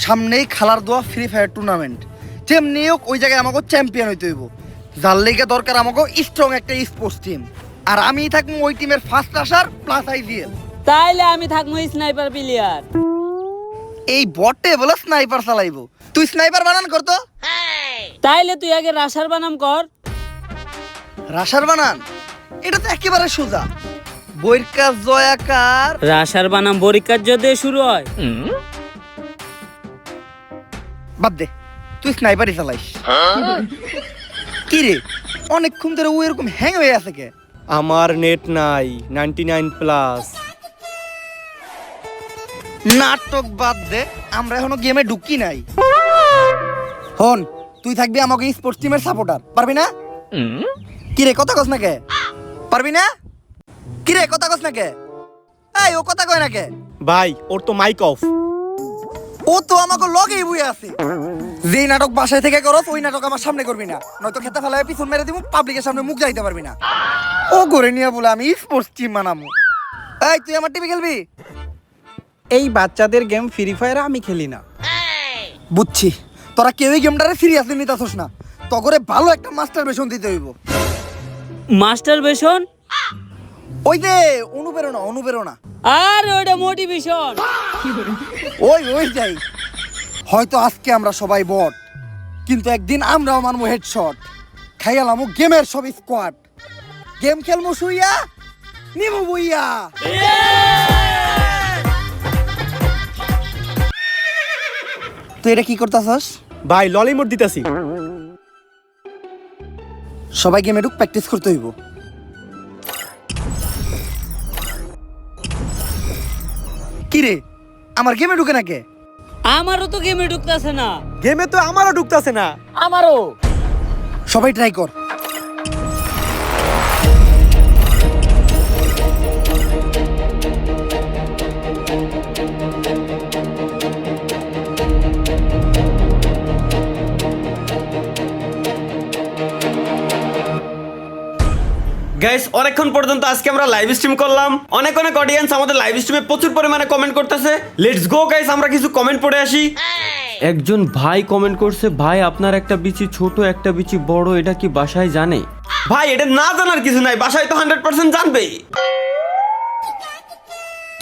সামনেই খেলার দোয়া ফ্রি ফায়ার টুর্নামেন্ট, যেমনি হোক ওই জায়গায় আমাকে চ্যাম্পিয়ন হইতে হইব। যার লেগে দরকার আমাকে স্ট্রং একটা স্পোর্টস টিম, আর আমি থাকবো ওই টিমের ফার্স্ট আসার প্লাস আইজিএল। তাইলে আমি থাকবো স্নাইপার প্লেয়ার। এই বটে বলে স্নাইপার চালাইবো, তুই স্নাইপার বানান করতো। তাইলে তুই আগে রাশার বানাম কর। রাশার বানান এটা তো একেবারে সোজা, বইয়ের কাজ জয়াকার। রাশার বানাম পরীক্ষার যদি শুরু হয়। বাদ দে, তুই স্নাইপারই চালাইস। কি রে অনেকক্ষণ ধরে ও এরকম হ্যাং হয়ে আছে কে? আমার নেট নাই 99+। নাটক বাদ দে, আমরা এখনো গেমে ঢুকি নাই। হন, তুই থাকবি আমাকে স্পোর্টস টিমের সাপোর্টার, পারবি না? কি রে কথা কস না কে? পারবি না? কি রে কথা কস না কে? এই ও কথা কয় না কে? ভাই ওর তো মাইক অফ। ও তো আমাকে লগেই বই আছে। যেই নাটক বাসায় থেকে করস ওই নাটক আমার সামনে করবি না, নয়তো খেতে ফেলায় পিছন মেরে দিব, পাবলিকের সামনে মুখ যাইতে পারবি না। ও করে নিয়ে বলে আমি স্পোর্টস টিম বানাবো। এই তুই আমার টিমে খেলবি? এই বাচ্চাদের গেম ফ্রি ফায়ার আমি খেলি না। বুঝছি, তোরা কেউই গেমটারে সিরিয়াসলি নিতাছস না। তগরে ভালো একটা মাস্টার বেশন দিতে হইব। মাস্টার বেশন? ওই যে অনুপ্রেরণা। আর ওটা মোটিভেশন। ওই যাই। হয়তো আজকে আমরা সবাই বট, কিন্তু একদিন আমরাও মানবো হেডশট, খাইয়ালামো গেমের সব স্কোয়াড। গেম খেলমো শুইয়া, নিমু বইয়া। তুই এটা কি করতাছস? ভাই ললিমোট দিতাছি। সবাই গেমে ঢুক, প্র্যাকটিস করতে হইব। কি রে আমার গেমে ঢুকে না কে? আমারও তো গেমে ঢুকতেছে না। গেমে তো আমারও ঢুকতাছে না। আমারও। সবাই ট্রাই কর। গাইস অনেকক্ষণ পর্যন্ত আজকে আমরা লাইভ স্ট্রিম করলাম, অনেক অডিয়েন্স আমাদের লাইভ স্ট্রিমে প্রচুর পরিমাণে কমেন্ট করতেছে। লেটস গো গাইস, আমরা কিছু কমেন্ট পড়ে আসি। একজন ভাই কমেন্ট করছে, ভাই আপনার একটা বিচি ছোট একটা বিচি বড়, এটা কি বাসায় জানে? ভাই এটা না জানার কিছু নাই, বাসায় তো 100% জানবেই।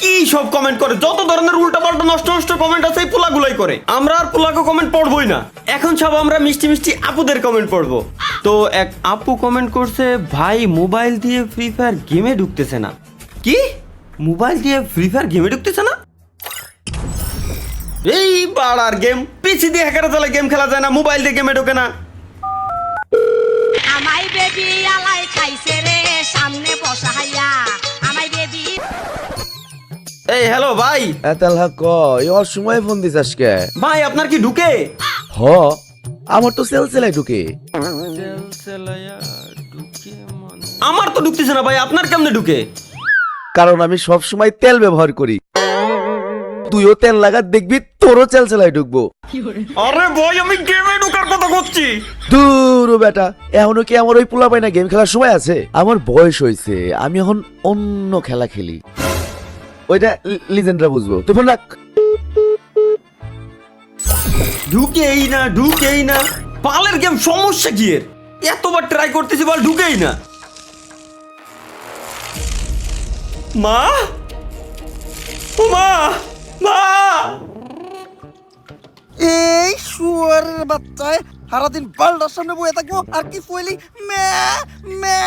কি সব কমেন্ট করে, যত ধরনের উল্টাপাল্টা নষ্ট কমেন্ট আছে এই পোলাগুলাই করে। আমরা আর পোলাকে কমেন্ট পড়বই না, এখন সব আমরা মিষ্টি আপুদের কমেন্ট পড়বো। তো এক আপু কমেন্ট করছে, ভাই মোবাইল দিয়ে ফ্রি ফায়ার গেমে ঢুকতেছে না। কি মোবাইল দিয়ে ফ্রি ফায়ার গেমে ঢুকতেছে না? এই বাড়ার গেম, পিসি দিয়ে হ্যাকারে চালে গেম খেলা যায় না, মোবাইল দিয়ে গেমে ঢোকে না। আমাই বেবি আলাই খাইছে রে সামনে বসাইয়া আমাই বেবি। এই হ্যালো ভাই। এতাল হাক এই অসময়ে ফোন দিস আজকে। ভাই আপনার কি ঢুকে? হ আমার তো সেলসেলাই ঢুকে। আমার তো ঢুকতেছে না ভাই, আপনার কেমনে ঢুকে? কারণ আমি সব সময় তেল ব্যবহার করি, তুইও তেল লাগা দেখবি তোরও সেলসেলাই ঢুকবো। আরে ভাই আমি গেমে ঢোকার কথা করছি। দূর বেটা, এখনো কি আমার ওই পোলা পাই না গেম খেলার সময় আছে? আমার বয়স হয়েছে, আমি এখন অন্য খেলা খেলি, ওইটা লিজেন্ডরা বুঝবো। তুই ফোন রাখ। ঢুকেই না পালের গেম, সমস্যা কি এর? এতবার ট্রাই করতেছি বল ঢুকেই না। মা মা মা এই শুয়ারের বাচ্চায় সারাদিন বালটার সামনে বয়ে থাকবো আর কি ফুয়েলি মে।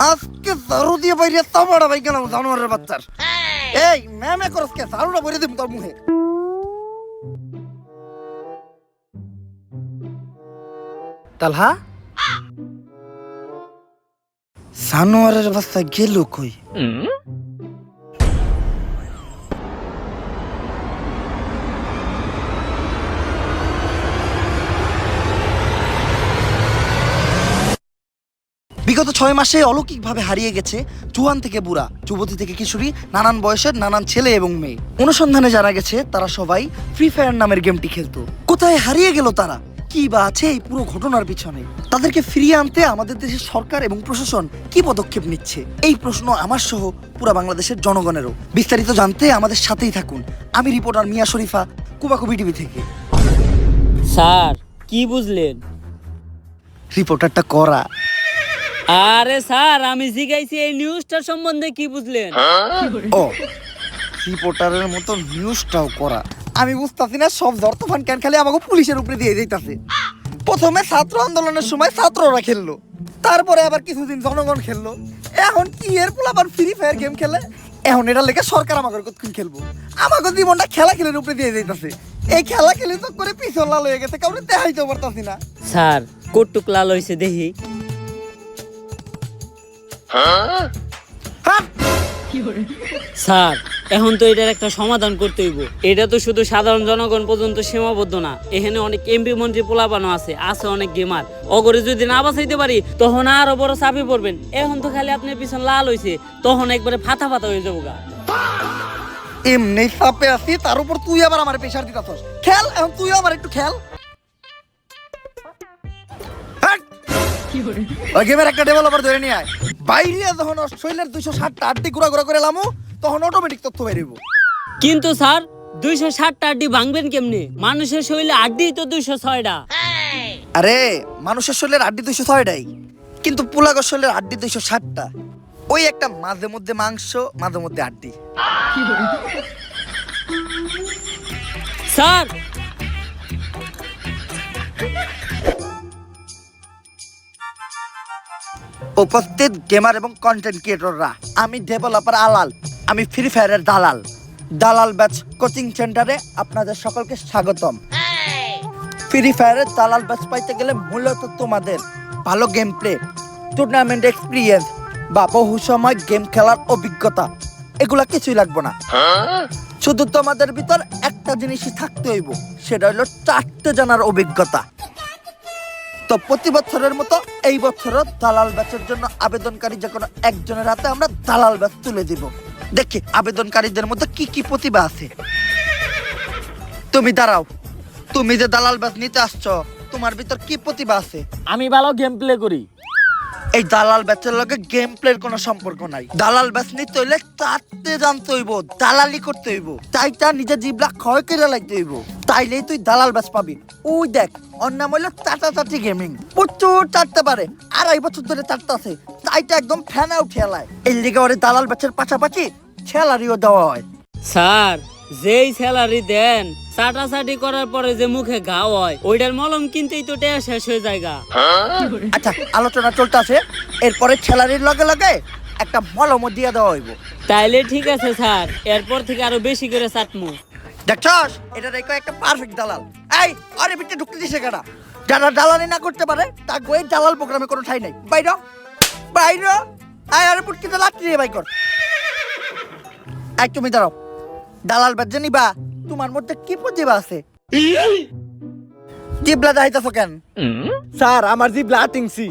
আজকে ঝাড়ু দিয়ে বাইরে তামাড়া ভাই গেলাম জানোয়ারের বাচ্চার। এই মে করস কে? ঝাড়ুটা বইরে দিম তোর মুখে। তালহা জানোয়ারের বাচ্চা গেল কই? বিগত 6 মাসে অলৌকিকভাবে হারিয়ে গেছে জুয়ান থেকে বুড়া, যুবতী থেকে কিশোরী, নানান বয়সের নানান ছেলে এবং মেয়ে। অনুসন্ধানে জানা গেছে তারা সবাই ফ্রি ফায়ার নামের গেমটি খেলতো। কোথায় হারিয়ে গেল তারা? কি বা আছে এই পুরো ঘটনার পিছনে? তাদেরকে ফিরিয়ে আনতে আমাদের দেশের সরকার এবং প্রশাসন কি পদক্ষেপ নিচ্ছে? এই প্রশ্ন আমার সহ পুরো বাংলাদেশের জনগণেরও। বিস্তারিত জানতে আমাদের সাথেই থাকুন। আমি রিপোর্টার মিয়া শরীফা। কুবাকুবি টিভি থেকে। স্যার কি বুঝলেন? রিপোর্টারটা করা। আরে স্যার আমি জিজ্ঞাসি এই নিউজটার সম্বন্ধে কি বুঝলেন? ও রিপোর্টারের মতো নিউজটাও করা। আমি বুঝতাছি না সব জর্তফান কেন খালি আমাকে পুলিশের উপরে দিয়ে যাইতাছে। প্রথমে ছাত্র আন্দোলনের সময় ছাত্ররা খেললো, তারপরে আবার কিছুদিন জনগণ খেললো, এখন কি এর পোলাপান ফ্রি ফায়ার গেম খেলে। এখন এটা লেগে সরকার আমাকে কতক্ষণ খেলবো। আমাকে জীবনটা খেলা খেলের উপরে দিয়ে যাইতাছে। এই খেলা খেলে তো করে পিছন লাল হয়ে গেছে, কাউরে দেখাইতে পারতাছি না। স্যার কটুক লাল হয়েছে দেখি। হ্যাঁ স্যার এখন তো এটার একটা সমাধান করতে হইব। এটা তো শুধু সাধারণ জনগণ পর্যন্ত সীমাবদ্ধ না, এখানে অনেক এমপি মন্ত্রী পোলাপানো আছে অনেক গেমার। অগরে যদি না বাঁচাইতে পারি তখন আরো বড় চাপে পড়বেন। এখন তো খালি আপনার পিছন লাল হয়েছে, তখন একবারে ফাতা ফাতা হয়ে যাবো গা। এমনি চাপে আছি, তার উপর তুই আবার আমার প্রেশার দিতাছস। খেল এখন তুই আমার একটু খেল। হাট! ওই গেমের একটা ডেভেলপার ধরে নিয়ে আয়। বাইরে যখন শৈলের 260টা আড্ডি ঘুরা ঘুরা করে লামু, তখন অটোমেটিক তথ্য বেরিয়ে। কিন্তু স্যার 260টা আড্ডি ভাঙবেন কেমনে? মানুষের শরীরে আড্ডি তো 206টা। আরে মানুষের শৈলের আড্ডি 206টাই, কিন্তু পুলাগর শৈলের আড্ডি 260টা। ওই একটা মাঝে মধ্যে মাংস, মাঝে মধ্যে আড্ডি। স্যার উপস্থিত গেমার এবং কন্টেন্ট ক্রিয়েটররা, আমি ডেভেলপার আলাল, আমি ফ্রি ফায়ারের দালাল। দালাল ব্যাচ কোচিং সেন্টারে আপনাদের সকলকে স্বাগতম। ফ্রি ফায়ারের দালাল ব্যাচ পাইতে গেলে মূলত তোমাদের ভালো গেম প্লে, টুর্নামেন্ট এক্সপিরিয়েন্স বা বহু সময় গেম খেলার অভিজ্ঞতা, এগুলা কিছুই লাগবে না। শুধু তোমাদের ভিতর একটা জিনিসই থাকতে হইব, সেটা হলো 4টে জানার অভিজ্ঞতা। তো প্রতি বছরের মতো এই বছরও দালাল ব্যাচের জন্য আবেদনকারী যে কোনো একজনের হাতে আমরা দালাল ব্যাচ তুলে দিব। দেখি আবেদনকারীদের মধ্যে কি কি প্রতিভা আছে। তুমি দাঁড়াও, তুমি যে দালাল ব্যাচ নিতে আসছো, তোমার ভিতর কি প্রতিভা আছে? আমি ভালো গেম প্লে করি। এই দালাল ব্যাচের লগে গেম প্লের কোনো সম্পর্ক নাই। দালাল ব্যাচ নিতে হইলে তাতে জানতে হইব, দালালি করতে হইব, তাইটা নিজের জিবলা ক্ষয় করে লাগতে হইব, তাইলেই তুই দালাল ব্যাচ পাবি। ওই দেখ, ওর নাম হইলো চাটাচাটি গেমিং, প্রচুর চাটতে পারে, 2.5 বছর ধরে চাটতে আছে, তাইটা একদম ফ্যান আউট খেলায়। এই লিগে ওরে দালাল ব্যাচের পাশাপাশি স্যালারিও দেওয়া হয়। স্যার যেই স্যালারি দেন, চাটাচাটি করার পরে যে মুখে ঘা হয়, ওইটার মলম কিনতেই তো টাকা শেষ হয়ে যায় গা। আচ্ছা আলোচনা চলতে আছে, এরপরে স্যালারির লগে লগে একটা মলমও দিয়ে দেওয়া হইব। তাইলে ঠিক আছে স্যার, এরপর থেকে আরো বেশি করে চাটমু। দেখছস, এটা দেখো একটা পারফেক্ট দালাল। এই আরে বিটে ঢুকতে দিছে কেডা? যারা দালালি না করতে পারে তা গোয়ের দালাল প্রোগ্রামে কোনো ঠাই নাই। বাইরো বাইরো, আয় আরে পুটকিতে লাঠি দিয়ে বাই কর। এই তুমি দাঁড়াও, দালাল বাদ জানিবা তোমার মধ্যে কি প্রতিভা আছে? জিবলা যাইতাছ কেন? স্যার আমার জিবলা আটিংসি।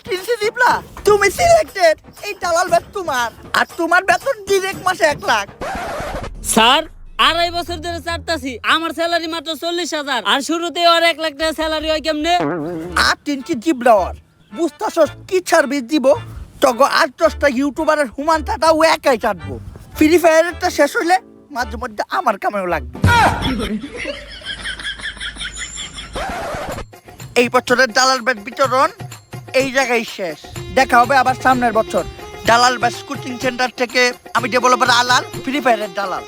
টিনসি জিবলা, তুমি সিলেক্টেড। এই দালাল বাদ তোমার, আর তোমার বেতন ডিরেক্ট মাসে 1 লাখ। স্যার 2.5 বছর ধরে চাটতাছি, আমার স্যালারি মাত্র 40,000, আর শুরুতে আর 1 লাখ টাকা স্যালারি হয় কেমনে? আর 3টি জিবলাওয়ার বুঝতাছস কি সার্ভিস দিব? তগো 8-10টা ইউটিউবারের হুমান টাটা ও একাই চাটবো। ফ্রি ফায়ারেরটা শেষ হইলে মাঝে মধ্যে আমার কামেও লাগবে। এই বছরের দালাল ব্যাচ বিতরণ এই জায়গায় শেষ। দেখা হবে আবার সামনের বছর। দালাল ব্যাচ কোচিং সেন্টার থেকে আমি ডেভেলপার আলাল, ফ্রি ফায়ারের দালাল।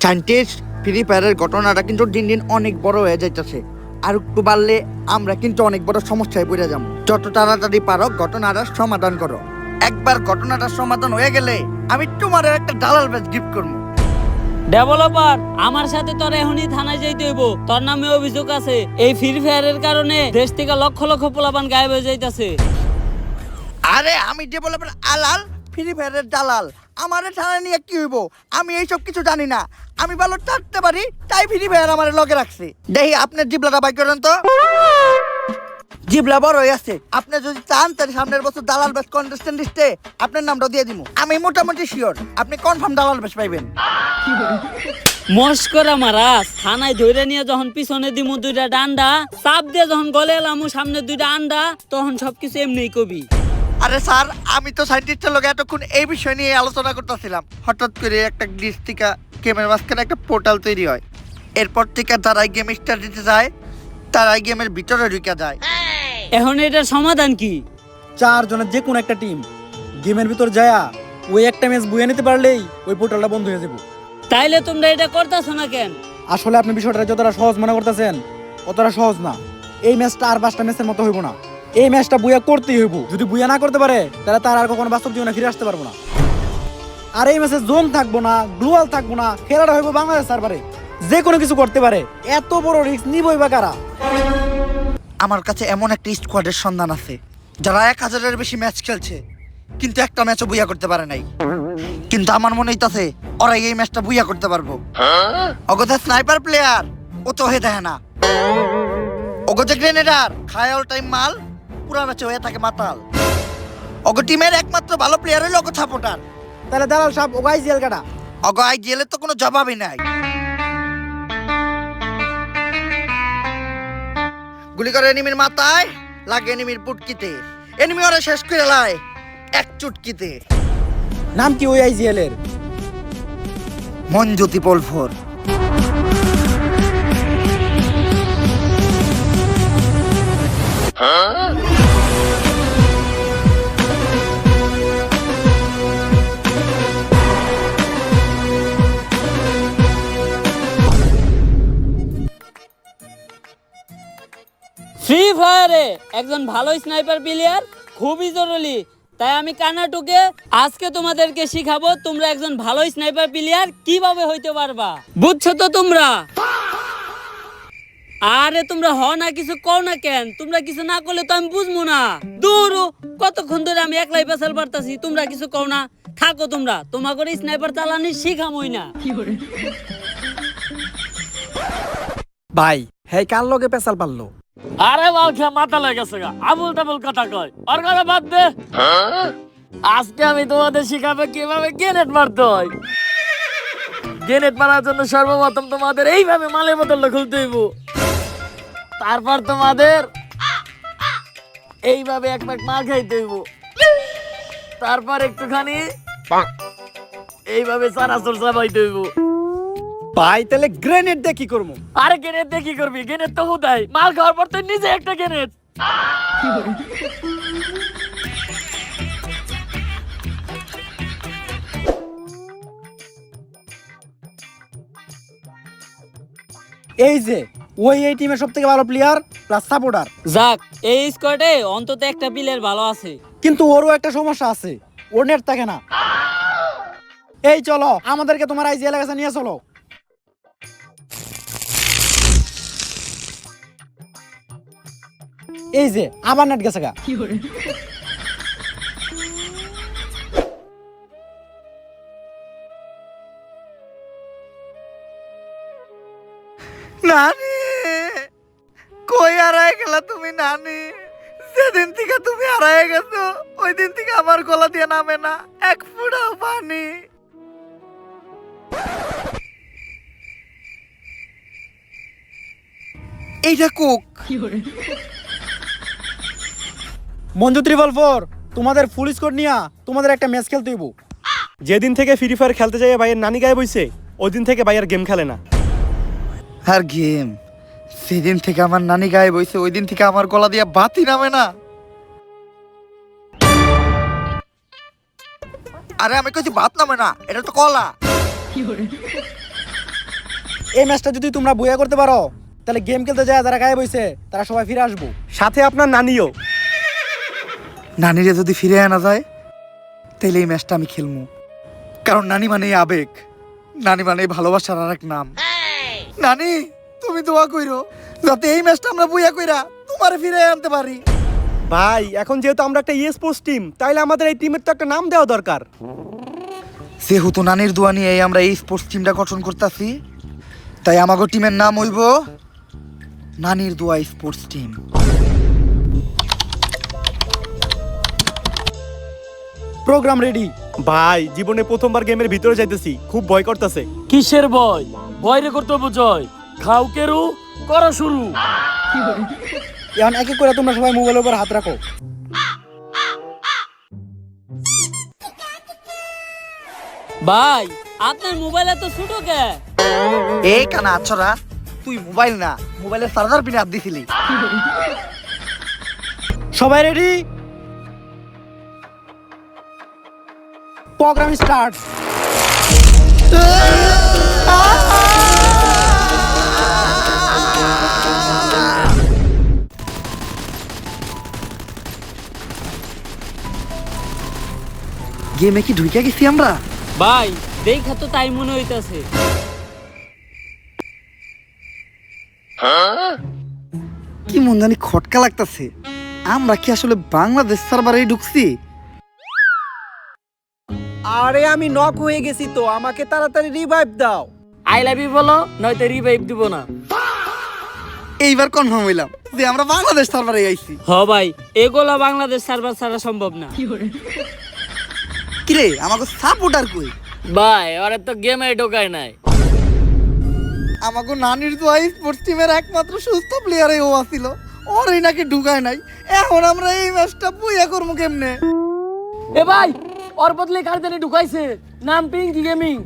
সায়েন্টিস্ট, ফ্রি ফায়ারের ঘটনাটা কিন্তু দিন দিন অনেক বড় হয়ে যাইতেছে। আর একটু বাড়লে আমরা কিন্তু অনেক বড় সমস্যায় পড়ে যাবো। যত তাড়াতাড়ি পারো ঘটনাটার সমাধান করো। একবার ঘটনাটার সমাধান হয়ে গেলে আমি তোমার একটা দালাল ব্যাচ গিফট করবো। ডেভেলপার, আমার সাথে তোর এখনই থানায় যাইতে হইব। তোর নামে অভিযোগ আছে, এই ফ্রি ফায়ারের কারণে দেশ থেকে লক্ষ লক্ষ পোলাপান গায়েব হয়ে যাইতাছে। আরে আমি ডেভেলপার আলাল, ফ্রি ফায়ারের দালাল, আমারে থানায় নিয়ে কি হইব? আমি এইসব কিছু জানি না। আমি ভালো চাটতে পারি, তাই ফ্রি ফায়ার আমার লগে রাখছে। দেখি আপনার জিবলাটা বাই করেন তো। জিবলা বড় হয়ে আছে। আপনি যদি চান তাহলে সামনের বছর দালাল ব্যাচ কন্টেস্টেন্ট লিস্টে আপনার নামটা দিয়ে দিব। আমি মোটামুটি শিওর আপনি কনফার্ম দালাল ব্যাচ পাইবেন। মস্করা মারাস, থানায় ধরে নিয়ে যখন পিছনে দিমু 2টা ডান্ডা, চাপ দিয়ে যখন গলে এলামু সামনে 2টা আন্ডা, তখন সবকিছু এমনিই কবি। আরে স্যার, আমি তো সায়েন্টিস্টের লগে এতক্ষণ এই বিষয় নিয়ে আলোচনা করতেছিলাম। হঠাৎ করে একটা গ্লিচ থেকে গেমের মাঝখানে একটা পোর্টাল তৈরি হয়। এরপর থেকে যারাই গেম স্টার্ট দিতে যায় তারাই গেমের ভিতরে ঢুকে যায়। এখন এটার সমাধান কি? 4 জনের যে কোনো একটা টিম গেমের ভিতর যায়া ওই একটা ম্যাচ বুয়ে নিতে পারলেই ওই পোর্টালটা বন্ধ হয়ে যাবে। তাইলে তোমরা এটা করতেছো না কেন? আসলে আপনি বিষয়টা যতটা সহজ মনে করতেছেন অতটা সহজ না। এই ম্যাচটা আর 5টা ম্যাচের মতো হইব না। এই ম্যাচটা বুয়া করতেই হইব। যদি বুয়া না করতে পারে তাহলে তার আর কখনো বাস্তব জীবনে ফিরে আসতে পারবো না। আর এই ম্যাচে জোন থাকবো না, গ্লোয়াল থাকবো না, খেলাটা হইব বাংলাদেশ সার্ভারে। যে কোনো কিছু করতে পারে, এত বড় রিস্ক নিবই বা কারা? আমার কাছে এমন একটা স্কোয়াডের সন্ধান আছে যারা 1000-এর বেশি ম্যাচ খেলছে কিন্তু একটা ম্যাচও বুইয়া করতে পারে নাই। কিন্তু আমার মনে হইতাছে ওরা এই ম্যাচটা বুইয়া করতে পারবো। অগতে স্নাইপার প্লেয়ার ও তো হয়ে দেয় না, অগতে গ্রেনেডার খায় অল টাইম মাল, পুরা ম্যাচে হয়ে থাকে মাতাল। অগ টিমের একমাত্র ভালো প্লেয়ার হইল অগ সাপোর্টার। তাহলে দালাল সাহেব ও আইজিএল কাটা। অগ আইজিএল এর তো কোনো জবাবই নাই। গুলি করে এনিমির মাথায়, লাগে এনিমির পুটকিতে, এনিমি ওরা শেষ করে লাই এক চুটকিতে। নাম কি ওই আইজিএল এর? মনজ্যোতি পলফর। ফ্রি ফায়ারে একজন ভালো স্নাইপার প্লেয়ার খুবই জরুরি। তাই আমি কানাটুকে আজকে তোমাদেরকে শিখাবো তোমরা একজন ভালো স্নাইপার প্লেয়ার কিভাবে হইতে পারবা। বুঝছো তো তোমরা? আরে তোমরা হ না, কিছু কও না কেন? তোমরা কিছু না করলে তো আমি বুঝবো না। দূর, কতক্ষণ ধরে আমি একলাই পেছাল পারতাছি, তোমরা কিছু কও না। থাকো তোমরা, তোমার করে স্নাইপার চালানি শিখামই না। ভাই হ্যাঁ কার লগে পেছাল পারলো? আরে বাবা, মাথা লেগেছে গা, আবুল তাবুল কথা কয়। ওর কথা বাদ দে। আজকে আমি তোমাদের শিখাবো কিভাবে গ্রেনেড মারতে হয়। গ্রেনেড মারার জন্য সর্বপ্রথম তোমাদের এইভাবে মালের বোতলটা খুলতে হইব। তারপর তোমাদের এইভাবে এক প্যাক মাল খাইতে হইব। তারপর একটুখানি এইভাবে চানাচুর চাবাইতে হইব। ভাই তাহলে গ্রেনেড দিয়ে কি করবো? আরে গ্রেনেড দিয়ে কি করবি? গ্রেনেড তো হুদাই, মাল খাওয়ার পর তুই নিজে একটা গ্রেনেড। এই যে ওই এই টিমের সব থেকে ভালো প্লেয়ার প্লাস সাপোর্টার। যাক, এই স্কোয়াডে অন্তত একটা প্লেয়ার ভালো আছে। কিন্তু ওরও একটা সমস্যা আছে, ওর নেট থাকে না। এই চলো আমাদেরকে তোমার আইজিএল কাছে নিয়ে চলো। এই যে আবার নেট গেছে গা। নানি কই হারায় গেলা তুমি? নানি, যেদিন থেকে তুমি হারায় গেছো ওই দিন থেকে আমার গলা দিয়ে নামে না এক ফোঁটাও পানি। এইটা কোক। মঞ্জু 444 তোমাদের ফুল স্কোর নিয়া তোমাদের একটা ম্যাচ খেলতে হইব। যেদিন থেকে ফ্রি ফায়ার খেলতে যাই ভাইয়ের নানি গায়ে বইছে ওই দিন থেকে ভাইয়ের গেম খেলে না। আর গেম, সেদিন থেকে আমার নানি গায়ে বইছে ওই দিন থেকে আমার গলা দিয়ে বাতি নামে না। আরে আমি কইছি ভাত নামে না, এটা তো কলা। এই ম্যাচটা যদি তোমরা বইয়া করতে পারো তাহলে গেম খেলতে যায় যারা গায়ে বইছে তারা সবাই ফিরে আসবো। সাথে আপনার নানিও। নানিরে যদি ফিরে আনা যায় তাহলে এই ম্যাচটা আমি খেলবো, কারণ নানি মানে আবেগ, নানি মানে ভালোবাসার আর এক নাম। নানি তুমি দোয়া কইরো যাতে এই ম্যাচটা আমরা বুইয়া কইরা তোমারে ফিরে আনতে পারি। ভাই এখন যেহেতু আমরা একটা স্পোর্টস টিম তাইলে আমাদের এই টিমের তো একটা নাম দেওয়া দরকার। যেহেতু নানির দোয়া নিয়ে আমরা এই স্পোর্টস টিমটা গঠন করতেছি, তাই আমাগো টিমের নাম হইব নানির দোয়া স্পোর্টস টিম। Programme ready. ভাই জীবনে প্রথমবার গেমের ভিতরে যাইতেছি, খুব ভয় করতেছে। কিসের ভয়? ভয়রে করতে বুঝয়, খাও কেরু করা শুরু। এখন এক এক করে তোমরা সবাই মোবাইলের উপর হাত রাখো। ভাই আপনার মোবাইল এত ছোট কে? এই কানা আছরা, তুই মোবাইল না, মোবাইলের চার্জার পিনে হাত দিছিলি। সবাই রেডি? Programme start. গেমে কি ঢুকে গেছি আমরা? ভাই দেখা তো তাই মনে হইতাছে। কি মন জানি খটকা লাগতাছে। আমরা কি আসলে বাংলাদেশ সার্ভারেই ঢুকছি? আরে আমি নক হয়ে গেছি তো, আমাকে তাড়াতাড়ি রিভাইভ দাও। আই লাভ ইউ বলো, নয়তো রিভাইভ দিব না। এইবার কনফার্ম হইলাম যে আমরা বাংলাদেশ সার্ভারে আইছি। হ ভাই, এগুলা বাংলাদেশ সার্ভার ছাড়া সম্ভব না। কিরে আমাকে সাপোর্টার কই? ভাই ওরা তো গেমে ঢোকায় নাই। আমাকে নানির দোয়া স্পোর্টস টিমের একমাত্র সুস্থ প্লেয়ারই ও আছিল, ওরই নাকি ঢুকায় নাই। এখন আমরা এই ম্যাচটা বুইয়া করবো কেমনে? এ ভাই ওর বদলে কার জানি ঢুকাইছে, নাম পিঙ্কি গেমিং।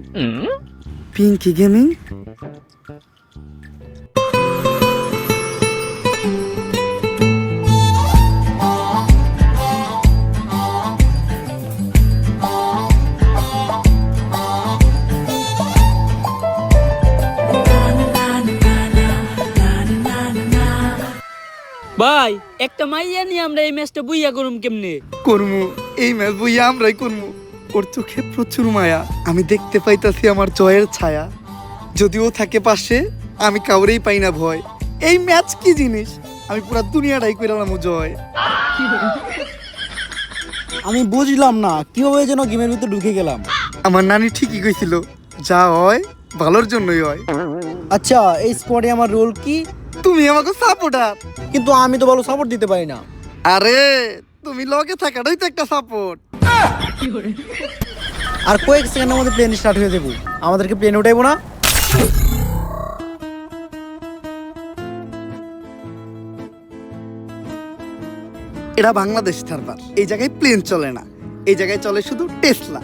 পিঙ্কি গেমিং? ভাই একটা মাইয়া নিয়ে আমরা এই ম্যাচটা বুইয়া করুম কেমনে? করমু, এই ম্যাচ বুইয়া আমরাই করমু। ওর চোখে প্রচুর মায়া, আমি দেখতে পাইতাছি আমার জয়ের ছায়া। যদিও থাকে পাশে, আমি কাউরেই পাই না ভয়। এই ম্যাচ কি জিনিস, আমি পুরা দুনিয়াটাই কইরাম জয়। আমি বুঝলাম না কিভাবে যেন গেমের ভিতরে ঢুকে গেলাম। আমার নানি ঠিকই কইছিল, যা হয় ভালোর জন্যই হয়। আচ্ছা, এই স্কোয়াডে আমার রোল কি? তুমি আমাকে সাপোর্টার। কিন্তু আমি তো ভালো সাপোর্ট দিতে পারি না। আরে তুমি লগে থাকাটাই তো একটা সাপোর্ট। আর কয়েক সেকেন্ডের মধ্যে প্লেন স্টার্ট হয়ে যাবো, আমাদেরকে প্লেনে উঠাইবো না? এটা বাংলাদেশ সার্ভার, এই জায়গায় প্লেন চলে না, এই জায়গায় চলে শুধু টেসলা।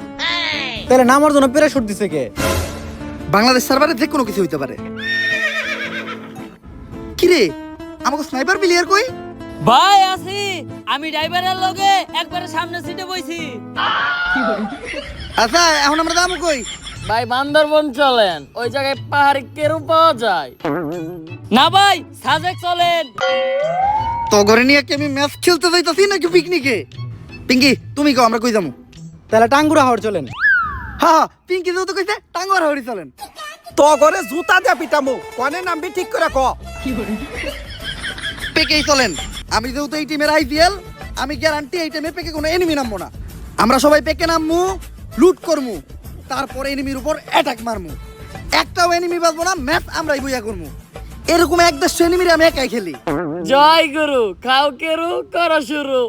তাহলে নামার জন্য প্যারাশুট দিছে কে? বাংলাদেশ সার্ভারে যে কোনো কিছু হইতে পারে। কিরে আমাকে স্নাইপার প্লেয়ার কই? ভাই আছি, আমি ড্রাইভারের লগে একবারে সামনে সিটে বইছি। আচ্ছা এখন আমরা যাবো কই? ভাই বান্দরবন চলেন, ওই জায়গায় পাহাড়ি কেরু পাওয়া যায়। না ভাই সাজেক চলেন। তো ঘরে নিয়ে কি আমি ম্যাচ খেলতে যাইতাছি নাকি পিকনিকে? পিঙ্কি তুমি কও আমরা কই যাবো? তাহলে টাঙ্গুরা হাওড় চলেন। হ্যাঁ পিঙ্কি যেহেতু কইছে টাঙ্গার হাওড়ি চলেন। তো করে জুতা দিয়া পিটামু, কনে নামবি ঠিক করে ক। পেকেই চলেন, আমি যেহেতু এই টিমের আইপিএল, আমি গ্যারান্টি এই টাইমে পেকে কোনো এনিমি নামবো না। আমরা সবাই পেকে নামমু, লুট করমু, তারপরে এনিমির উপর অ্যাটাক মারমু। একটাও এনিমি বাঁচবো না, ম্যাচ আমরাই বইয়া করমু। এরকম 1-1 এনিমির আমি একাই খেলি। জয় গুরু, খাও কেরু, করো শুরু।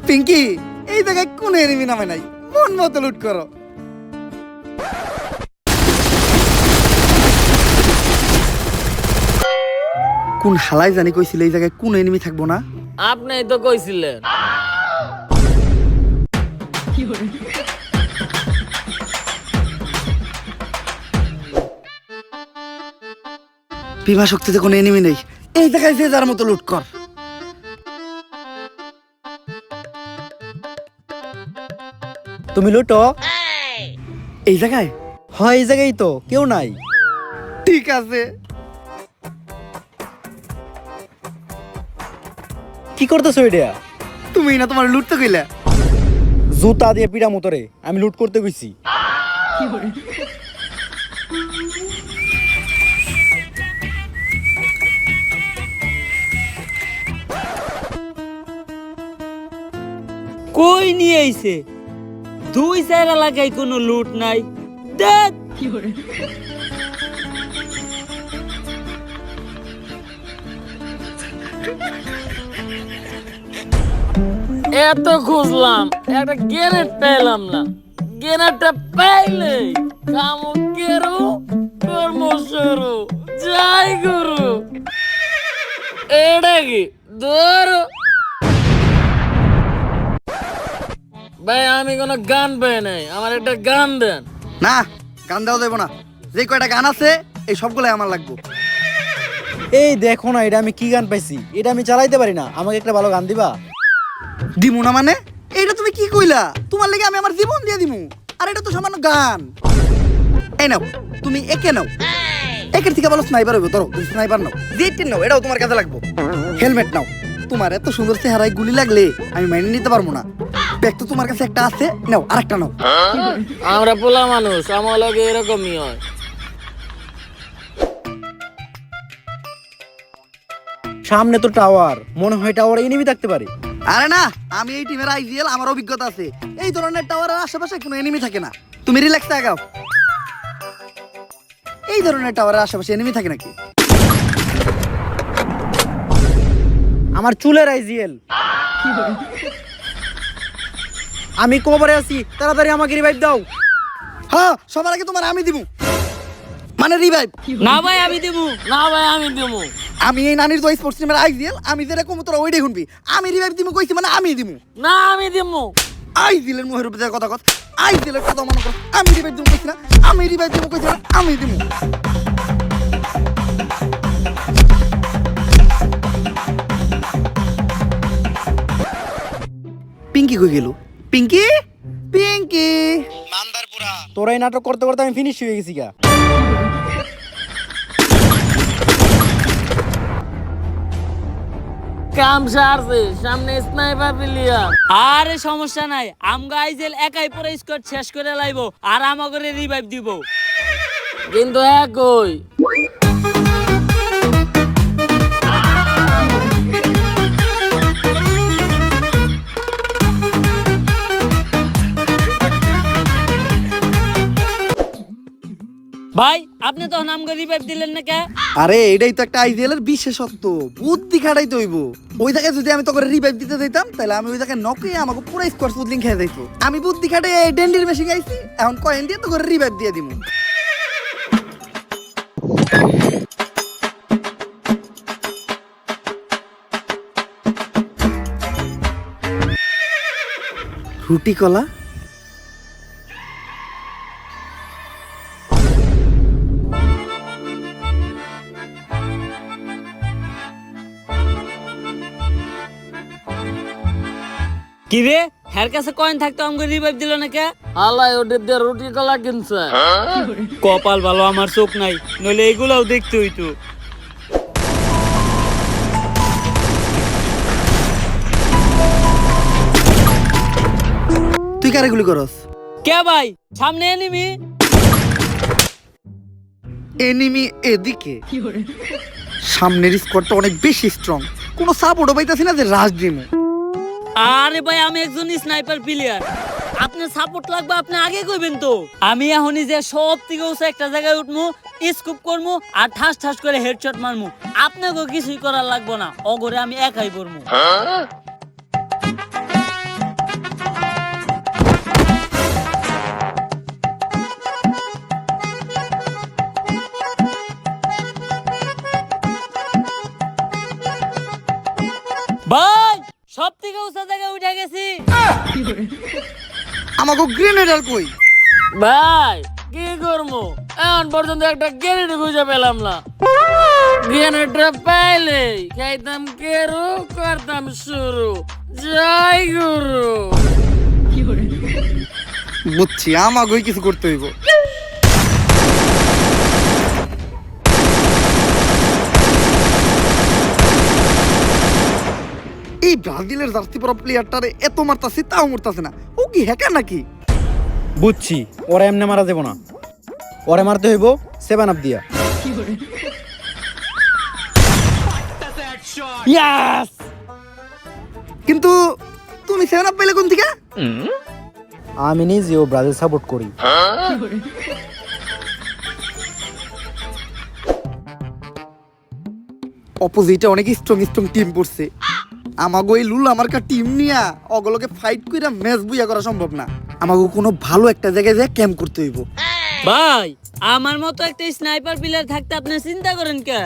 পিঙ্কি এই জায়গায় কোন এনিমি নামে নাই, মন মতো লুট করো। কোন হালাই জানি কইছিল এই জায়গায় কোন এনিমি থাকবো না। আপনি তো কইছিলেন। বিভা শক্তিতে কোনো এনিমি নেই, এই জায়গায় যে যার মতো লুট কর। তুমি লুটো। এই জায়গায়? হয় এই জায়গায় তো কেউ নাই। ঠিক আছে। কি করতেছো এটা? তুমি না তোমার লুট তো কইলা। জুতা দিয়ে পিড়া মতরে আমি লুট করতে গেছি। কই নিয়ে আইছে? 2-4 এলাকায় কোনো লুট নাই। দেখ এত খুঁজলাম, একটা গ্রেনেড পেলাম না। গ্রেনেডটা পাইলে কামো কেরু, কর্ম শুরু। জয় গুরু। এটা কি ধরো ভাই, আমি কোনো গান পাই নাই, আমার একটা গান দেন। না, গান দেওয়া যাবো না। যে কয়টা গান আছে এই সবগুলাই আমার লাগবে। এই দেখো না, এটা আমি কি গান পাইছি, এটা আমি চালাইতে পারি না, আমাকে একটা ভালো গান দিবা? দিমু না মানে? এইটা তুমি কি কইলা? তোমার লাগি আমি আমার জীবন দিয়ে দিমু, আর এটা তো সামান্য গান। এই নাও, তুমি একে নাও। একের থেকে ভালো স্নাইপার হইব। ধরো, তুমি স্নাইপার নাও। যেটা নাও, এটাও তোমার কাজে লাগবে। হেলমেট নাও। তোমার এত সুন্দর চেহারায় গুলি লাগলে আমি মাইনে নিতে পারবো না। ব্যাগ তো তোমার কাছে একটা আছে, নাও আরেকটা নাও। আমরা পোলা মানুষ, আমার লগে এরকমই হয়। সামনে তো টাওয়ার, মনে হয় টাওয়ারে এনিমি থাকতে পারে। আরে না, আমি এই টিমের আইজিএল, আমার অভিজ্ঞতা আছে। এই ধরনের টাওয়ারের আশেপাশে কোনো এনিমি থাকে না। তুমি রিল্যাক্সে আগাও। এই ধরনের টাওয়ারের আশেপাশে এনিমি থাকে নাকি? আমার চুলের আইজিএল। আমি কবরে আছি, তাড়াতাড়ি আমাকে রিভাইভ দাও। হ্যাঁ, সবার আগে তোমার আমি দিমু, মানে রিভাইভ। না ভাই আমি দেবো, না ভাই আমি দেবো। আমি এই নানির তো স্পোর্টস টিমের আইজিএল, আমি যেটা কমু তোরা ওইটাই শুনবি। আমি রিভাইভ দিমু কইছি মানে আমি দিমু। না আমি দেবো। আইজিএলের মুখের উপরে কথা কথা, আইজিএলের কথা মনে কর। আমি রিভাইভ দিমু কইছি না, আমি রিভাইভ দিমু কইছি না, আমি দিমু। পিঙ্কি কই গেল? পিঙ্কি, পিঙ্কি। তোরা এই নাটক করতে করতে আমি ফিনিশ হয়ে গেছি গা। কাম সারছে, সামনে স্নাইপার প্লেয়ার। আরে সমস্যা নাই, আমগা আইজেল একাই পুরো স্কোয়াড শেষ করে লাইবো, আর আমাকে রিভাইভ দিব। কিন্তু একই ভাই, আপনি তখন আমাকে রিভাইভ দিলেন না কে? আরে এটাই তো একটা আইজিএল এর বিশেষত্ব, বুদ্ধি খাটাইতে হইব। ওই জায়গায় যদি আমি তোকে রিভাইভ দিতে দিতাম, তাহলে আমি ওই জায়গায় নকে আমাকে পুরো স্কোয়াড সুদলিং খেয়ে যাইতো। আমি বুদ্ধি খাটাই এই ডেন্ডির মেশিন গাইছি, এখন কয়েন দিয়ে তোকে রিভাইভ দিয়ে দিমু। রুটি কলা। কি রে, হের কাছে কয়েন থাকতো আমাকে রিভাইভ দিল না কে? আল্লাহ ওদের দিয়ে রুটি কলা কিনছে। কপাল ভালো আমার চোখ নাই, নইলে এগুলাও দেখতে হইতো। তুই কারে গুলি করস? কে ভাই, সামনে এনিমি। এনিমি এদিকে। সামনের স্কোয়াডটা অনেক বেশি স্ট্রং, কোনো সাপোর্টও পাইতাছি না যে রাশ দিমু। আরে ভাই, আমি একজন স্নাইপার প্লেয়ার, আপনার সাপোর্ট লাগবে, আপনি আগে কইবেন তো। আমি এখনই যে সব থেকে উঁচু একটা জায়গায় উঠমু, স্কুপ করমু, আর ঠাস ঠাস করে হেডশট মারমু। আপনাকে কিছুই করার লাগবে না, অগরে আমি একাই করমু। ভাই, সব থেকে উঁচু জায়গায় উঠে গেছি। আমাকে গ্রেনেডার কই? ভাই কি করবো, এখন পর্যন্ত একটা গ্রেনেড খুঁজে পেলাম না। গ্রেনেডটা পাইলে খাইতাম কেরু, করতাম শুরু। জয় গুরু। বুঝছি, আমাকেই কিছু করতে হইব। এই ব্রাজিলের জার্সি পরা প্লেয়ারটারে এত মারতাছি তাও মরতাছে না। ও কি হ্যাকার নাকি? বুঝছি, ওরা এমনি মারা যাবো না, ওরা মারতে হইব 7 আপ দিয়া। ইয়াস। কিন্তু তুমি 7 আপ পেলে কোন থেকে? আমি নিজেও ব্রাজিল সাপোর্ট করি। অপোজিটে অনেক স্ট্রং স্ট্রং টিম পড়ছে। আমাগো এই লুল আমার কা টিম নিয়া অগলকে ফাইট কইরা ম্যাচ বুইয়া করা সম্ভব না। আমাগো কোনো ভালো একটা জায়গায় যায় ক্যাম্প করতে হইব। ভাই, আমার মতো একটা স্নাইপার প্লেয়ার থাকতে আপনি চিন্তা করেন কে?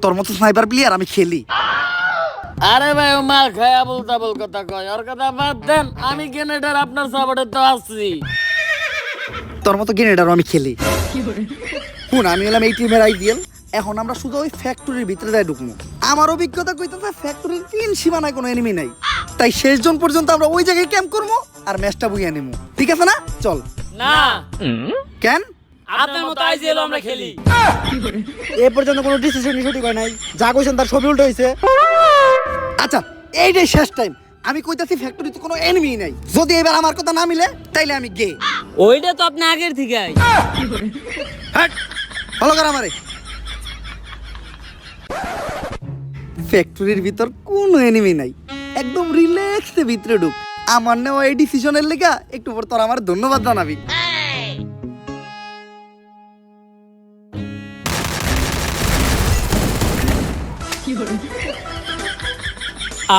তোর মতো স্নাইপার প্লেয়ার আমি খেলি। আরে ভাই ও মাল খায় আবল তাবল কথা কয়, ওর কথা বাদ দেন। আমি গ্রেনেডার আপনার সাপোর্টে তো আছি। তোর মতো গ্রেনেডারও আমি খেলি। শুন, আমি হলাম এই টিমের আইডিয়াল। এখন আমরা শুধু ওই ফ্যাক্টরির ভিতরে যাই ঢুকবো। আমার অভিজ্ঞতা কইতেছে ফ্যাক্টরির 3 সীমানায় কোনো এনিমি নাই, তাই শেষ জন পর্যন্ত আমরা ওই জায়গায় ক্যাম্প করবো আর ম্যাচটা বুইয়া নেবো। ঠিক আছে না? চল। না, কেন? আপনার মতো আইজিএল আমরা খেলি। এ পর্যন্ত কোনো ডিসিশনই সঠিক হয় নাই, যা কইছেন তার সবই উল্টো হয়েছে। আচ্ছা, এইটাই শেষ টাইম। আমি কইতাছি ফ্যাক্টরিতে কোনো এনিমি নাই। যদি এবার আমার কথা না মিলে তাইলে আমি গে। ওইটা তো আপনি আগের থেকে হাট, ভালো কর আমারে। ফ্যাক্টরির ভিতর কোনো এনিমি নাই, একদম রিল্যাক্সে ভিতরে ঢুক। আমার নেওয়া এই ডিসিশনের লেগা একটু পর তোর আমার ধন্যবাদ জানাবি।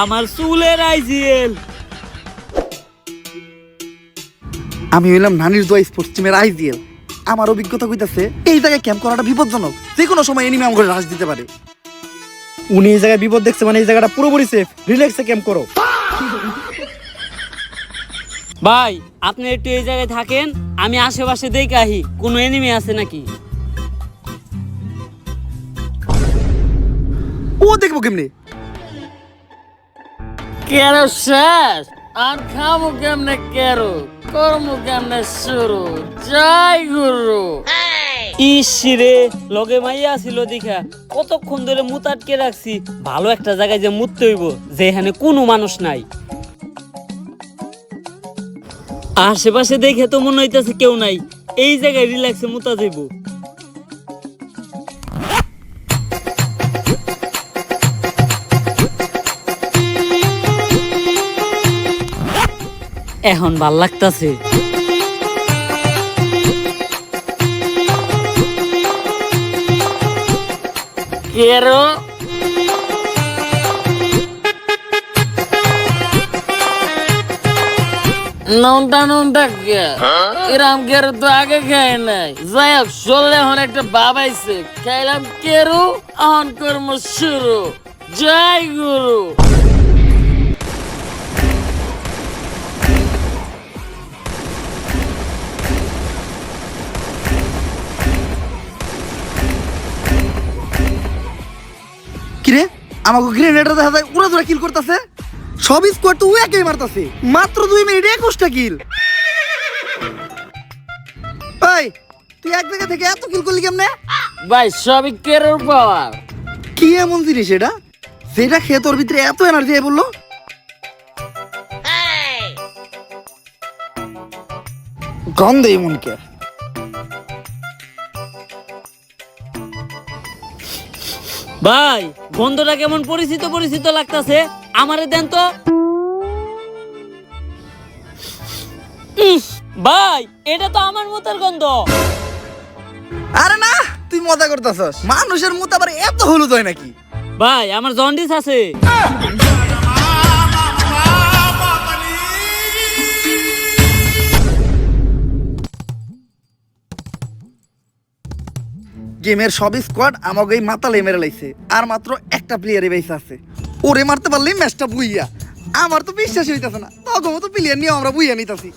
আমার চুলের আইজিএল। আমি হইলাম নানির দোয়া স্পোর্টস টিমের আইজিএল। আমার অভিজ্ঞতা কইতাছে এই জায়গায় ক্যাম্প করাটা বিপজ্জনক, যে কোনো সময় এনিমি আমাকে রাশ দিতে পারে। উনি এই জায়গায় বিপদ দেখছে মানে এই জায়গাটা পুরোপুরি সেফ, রিল্যাক্সে ক্যাম্প করো। ভাই আপনি একটু এই জায়গায় থাকেন, আমি আশেপাশে দেখে আহি কোনো এনিমি আছে নাকি। ও দেখবো কেমনে? কেরো শেষ আর খামো কেমনে, কেরো করমু কেমনে শুরু। জয় গুরু। ইসিরে লগে মাইয়া ছিল দেখা কতক্ষণ ধরে মুত আটকে রাখছি। ভালো একটা জায়গায় যে মুততে হইব যেখানে কোনো মানুষ নাই। আশেপাশে দেখে তো মনে হইতেছে কেউ নাই, এই জায়গায় রিল্যাক্সে মুতা যাইব। এখন ভাল লাগতাছে। কেরো নন্টা কে এরাম কেরো তো আগে খায় নাই। যাই হোক চললে এখন একটা বাবাইছে, খাইলাম কেরো, এখন কর্ম শুরু। জয় গুরু। কিরে, আমাকে গ্রেনেডার দেখা যায় উড়া ধরে কিল করতেছে। সব স্কোয়াড তো একাই মারতাছে, মাত্র 2 মিনিটে 21টা কিল। এই তুই এক জায়গা থেকে এত কিল করলি কেমনে? ভাই সবই কেরোর পাওয়ার। কি এমন জিনিস এটা যেটা খেয়ে তোর ভিতরে এত এনার্জি বললো? গন্ধে এমন কে? ভাই গন্ধটা কেমন পরিচিত পরিচিত লাগতাছে, আমারে দেন তো। ভাই এটা তো আমার মুতের গন্ধ। আরে না, তুই মজা করতেছস। মানুষের মুত আবার এত হলুদ হয় নাকি? ভাই আমার জন্ডিস আছে। গেমের সব স্কোয়াড আমাকে এই মাতালে মেরে লাইছে, আর মাত্র একটা প্লেয়ারই বেঁচে আছে। ওরে মারতে পারলেই ম্যাচটা বুইয়া। আমার তো বিশ্বাসই হইতাছে না, তখন তো প্লেয়ার নিয়ে আমরা বুইয়া নিতাছি।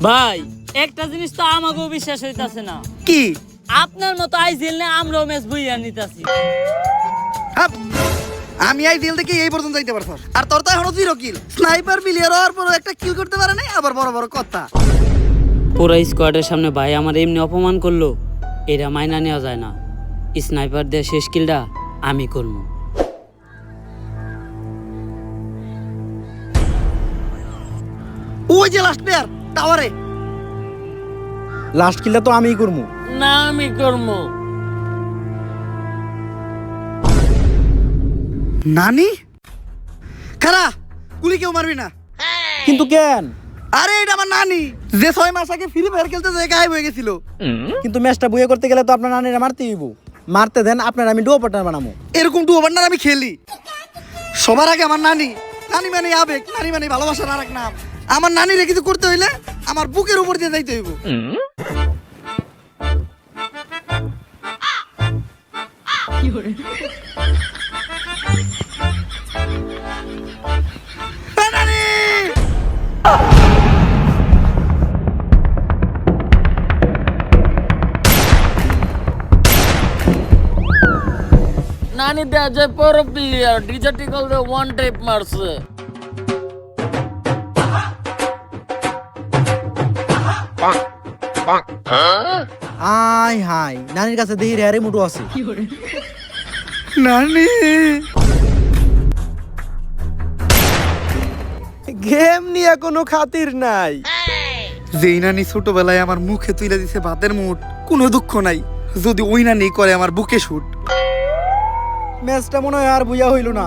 ভাই একটা জিনিস তো আমাকেও বিশ্বাস হইতাছে না। কি? আপনার মতো আইজিএল নে আমরাও ম্যাচ বইয়া নিতাছি। হাপ, আমি আই জেল থেকে এই পর্যন্ত যাইতে পারছস, আর তোর তো এখনো 0 কিল। স্নাইপার প্লেয়ার হওয়ার পর একটা কিল করতে পারে নাই, আবার বড় বড় কথা। পুরো স্কোয়াডের সামনে ভাই আমার এমনি অপমান করলো, এটা মাইনা নেওয়া যায় না। স্নাইপার দিয়ে শেষ কিলটা আমি করবো। ওই যে লাস্ট প্লেয়ার টাওয়ারে। লাস্ট কিলটা তো আমিই করবো। না আমি করবো। নানি খারা, গুলি কেউ মারবি না। কিন্তু কেন? আরে এটা আমার নানি, যে 6 মাস আগে ফ্রি ফায়ার খেলতে যে গায়েব হয়ে গেছিল। কিন্তু ম্যাচটা বুয়ে করতে গেলে তো আপনার নানিরা মারতেই হইব। মারতে দেন, আপনার আমি ডুয়ো পার্টনার বানাবো। এরকম টু ওভার আমি খেলি। সবার আগে আমার নানি। নানি মানে আবেগ, নানি মানে ভালোবাসার আর এক নাম। আমার নানিরে কিছু করতে হইলে আমার বুকের উপর দিয়ে যাইতে হইব। নানি দেয়া যায় পর প্লেয়ার ডিজিটাল ওয়ান টাইপ মারছে। আয় হাই নানির কাছে দেখি রেয়ারে মুটু আছে। নানি গেম নিয়ে কোনো খাতির নাই। যেই নানি ছোটবেলায় আমার মুখে তুলে দিছে ভাতের মুঠ, কোনো দুঃখ নাই যদি ওই নানি করে আমার বুকে শুট। ম্যাচটা মনে হয় আর বুঝা হইল না।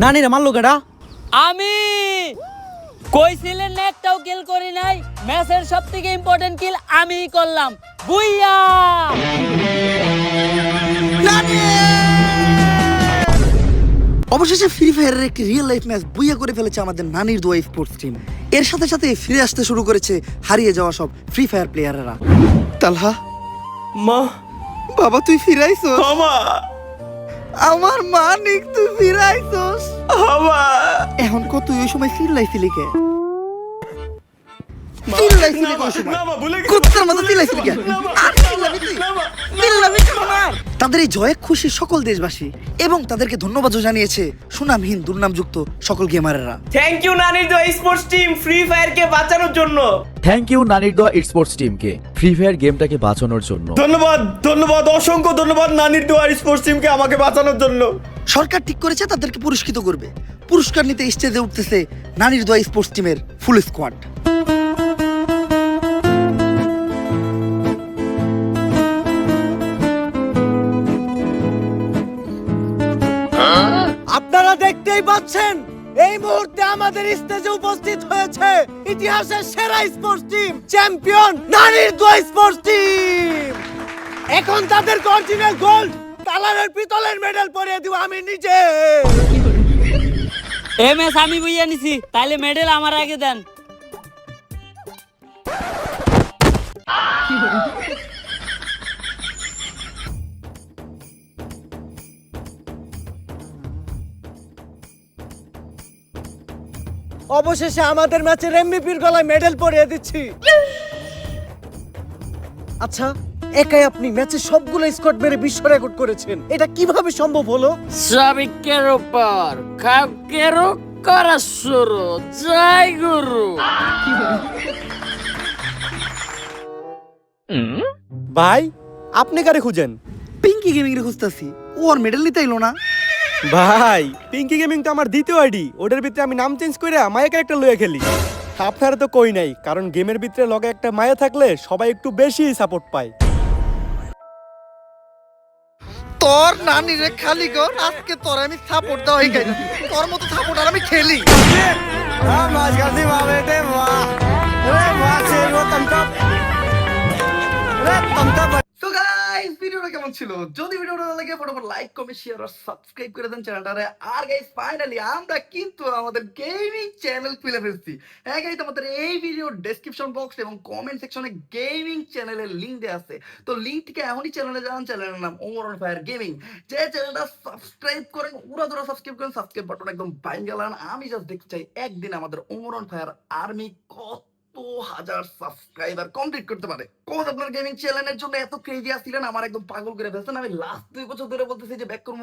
নানিরা মারলো কেডা? আমি কইছিলেন না একটাও কিল করি নাই, ম্যাচের সবথেকে ইম্পর্টেন্ট কিল আমিই করলাম। বুইয়া অবশেষে ফ্রি ফায়ারের একটি রিয়েল লাইফ ম্যাচ বুইয়া করে ফেলেছে আমাদের নানির দোয়া স্পোর্টস টিম। এর সাথে সাথে ফিরে আসতে শুরু করেছে হারিয়ে যাওয়া সব ফ্রি ফায়ার প্লেয়াররা। তালহা, মা, বাবা তুই ফিরাইছস? বাবা, আমার মানিক তুই ফিরাইছস? বাবা। এখন কত ওই সময় চিল্লাইছিলি কে? চিল্লাইছিলি কোন সময়? না, মা, ভুলে গেছি। কুত্তার মতো চিল্লাইছিলি কে? না, মা। আর চিল্লাবি তুই? চিল্লাবি কেন আর? তাদের এই জয়ে খুশি সকল দেশবাসী এবং তাদেরকে ধন্যবাদও জানিয়েছে সুনামহীন দুর্নামযুক্ত সকল গেমাররা। থ্যাংক ইউ নানির দোয়া স্পোর্টস টিম ফ্রি ফায়ারকে বাঁচানোর জন্য। থ্যাংক ইউ নানির দোয়া স্পোর্টস টিমকে ফ্রি ফায়ার গেমটাকে বাঁচানোর জন্য। ধন্যবাদ, ধন্যবাদ, অসংখ্য ধন্যবাদ নানির দোয়া স্পোর্টস টিমকে আমাকে বাঁচানোর জন্য। সরকার ঠিক করেছে তাদেরকে পুরস্কৃত করবে। পুরস্কার নিতে স্টেজে উঠতেছে নানির দোয়া স্পোর্টস টিমের ফুল স্কোয়াড। আপনারা দেখতেই পাচ্ছেন এই মুহূর্তে আমাদের স্টেজে উপস্থিত হয়েছে ইতিহাসের সেরা স্পোর্টস টিম, চ্যাম্পিয়ন নানির দোয়া স্পোর্টস টিম। এখন তাদের অরিজিনাল গোল্ড কালারের পিতলের মেডেল পরিয়ে দিব আমি নিজে। এ ম্যাচ আমি বুইয়া নিছি, তাইলে মেডেল আমার আগে দেন। অবশেষে আমাদের ম্যাচের এমভিপির গলায় মেডেল পরিয়ে দিচ্ছি। আচ্ছা, একাই আপনি ম্যাচে সবগুলো স্কোর মেরে বিশ্ব রেকর্ড করেছেন, এটা কিভাবে সম্ভব হলো? সবিকের উপর কাউকের করা শুরু, জয় গুরু। ভাই, আপনি কারে খুঁজেন? পিঙ্কি গেমিং এর খুঁজতেছি, ও আর মেডেল নিতে এলো না। ভাই, পিঙ্কি গেমিং তো আমার দ্বিতীয় আইডি, ওটার ভিতরে আমি নাম চেঞ্জ করে মায়া ক্যারেক্টার লয়ে খেলি। আপনারা তো কই নাই, কারণ গেমের ভিতরে লগে একটা মায়া থাকলে সবাই একটু বেশি সাপোর্ট পায়। তোর নানিরে খালি কর, আজকে তোর আমি সাপোর্ট দেওয়া হয়ে গেছে। তোর মতো সাপোর্ট আর আমি খেলি। তো গাইস, ভিডিওটা কেমন ছিল? যদি ভিডিওটা ভালো লাগে ফটাফট লাইক, কমেন্ট, শেয়ার আর সাবস্ক্রাইব করে দেন চ্যানেলটারে। আর গাইস, ফাইনালি আমরা কিন্তু আমাদের গেমিং চ্যানেল খুলে ফেলছি। হ্যাঁ গাইস, আমাদের এই ভিডিও ডেসক্রিপশন বক্স এবং কমেন্ট সেকশনে গেমিং চ্যানেলের লিংক দেওয়া আছে। তো লিংক থেকে এখনই চ্যানেলে যান। চ্যানেলের নাম ওমর অন ফায়ার গেমিং। যে চ্যানেলটা সাবস্ক্রাইব করেন, উড়াধুরা সাবস্ক্রাইব করেন, সাবস্ক্রাইব বাটন একদম বাইন গেলান। আমি জাস্ট দেখতে চাই একদিন আমাদের ওমর অন ফায়ার আর্মি কত হাজার সাবস্ক্রাইবার কমপ্লিট করতে পারে। কোন আপনার গেমিং চ্যানেলের জন্য এত ক্রেজি আসছিলেন, আমার একদম পাগল করে ফেলছেন। আমি লাস্ট 2 বছর ধরে বলতেছি যে ব্যাক করবো,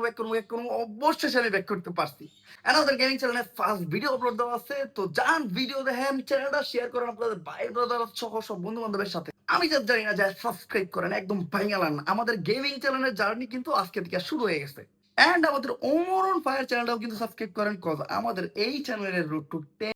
অবশ্যই আমি ব্যাক করতে পারছি। আমাদের গেমিং চ্যানেলে ফার্স্ট ভিডিও আপলোড দেওয়া আছে, তো যান ভিডিও দেখেন, চ্যানেলটা শেয়ার করেন আপনাদের ভাই ব্রাদার সহ সব বন্ধু বান্ধবের সাথে। আমি জাস্ট জানি না যে সাবস্ক্রাইব করেন, একদম ভাঙালান। আমাদের গেমিং চ্যানেলের জার্নি কিন্তু আজকে থেকে শুরু হয়ে গেছে। এন্ড আমাদের ওমর অন ফায়ার চ্যানেলটাও কিন্তু সাবস্ক্রাইব করেন, কজ আমাদের এই চ্যানেলের রুট টু 10